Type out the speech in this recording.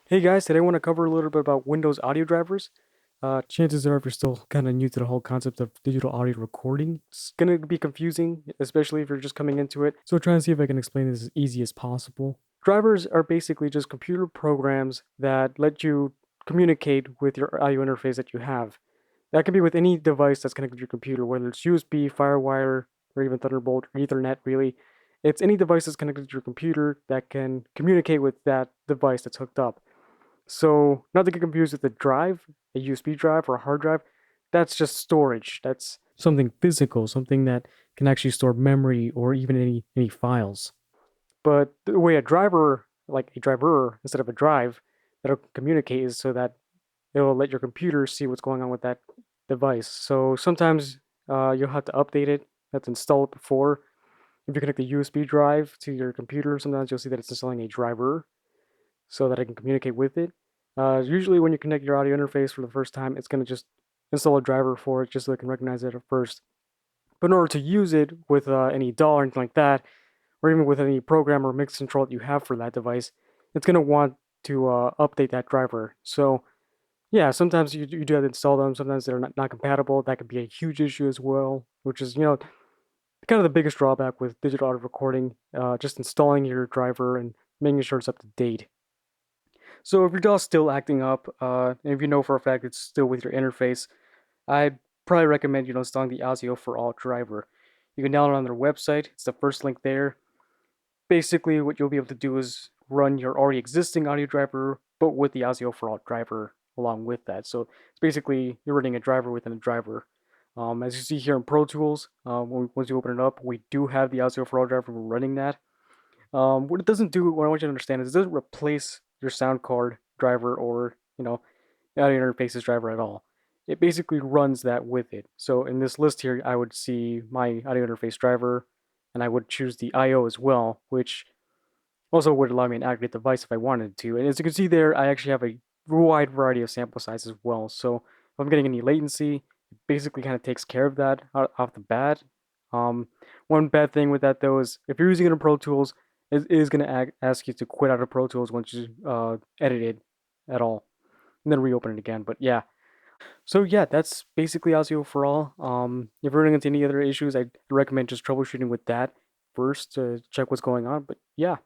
Hey guys, today I want to cover a little bit about Windows audio drivers. Chances are, if you're still kind of new to the whole concept of digital audio recording, it's going to be confusing, especially if you're just coming into it. So, try and see if I can explain this as easy as possible. Drivers are basically just computer programs that let you communicate with your audio interface that you have. That can be with any device that's connected to your computer, whether it's USB, Firewire, or even Thunderbolt, or Ethernet, really. It's any device that's connected to your computer that can communicate with that device that's hooked up. So, not to get confused with a drive, a USB drive or a hard drive, that's just storage. That's something physical, something that can actually store memory or even any files. But the way a driver, like a driver instead of a drive, that'll communicate is so that it'll let your computer see what's going on with that device. So sometimes you'll have to update it, have to install it before. If you connect the USB drive to your computer, sometimes you'll see that it's installing a driver so that I can communicate with it. Usually, when you connect your audio interface for the first time, it's going to just install a driver for it just so it can recognize it at first. But in order to use it with any DAW or anything like that, or even with any program or mix control that you have for that device, it's going to want to update that driver. So, yeah, sometimes you do have to install them. Sometimes they're not compatible. That could be a huge issue as well, which is, kind of the biggest drawback with digital audio recording, just installing your driver and making sure it's up to date. So if your DAW's still acting up, and if you know for a fact it's still with your interface, I'd probably recommend installing the ASIO for All driver. You can download it on their website. It's the first link there. Basically, what you'll be able to do is run your already existing audio driver, but with the ASIO for All driver along with that. So it's basically you're running a driver within a driver. As you see here in Pro Tools, once you open it up, we do have the ASIO for All driver. We're running that. What it doesn't do, what I want you to understand is it doesn't replace your sound card driver or, audio interfaces driver at all. It basically runs that with it. So in this list here, I would see my audio interface driver and I would choose the IO as well, which also would allow me an aggregate device if I wanted to. And as you can see there, I actually have a wide variety of sample sizes as well. So if I'm getting any latency, it basically kind of takes care of that off the bat. Um, One bad thing with that though is if you're using it in Pro Tools, it is going to ask you to quit out of Pro Tools once you edit it at all, and then reopen it again. But yeah, so yeah, that's basically ASIO for all. If you're running into any other issues, I'd recommend just troubleshooting with that first to check what's going on. But yeah.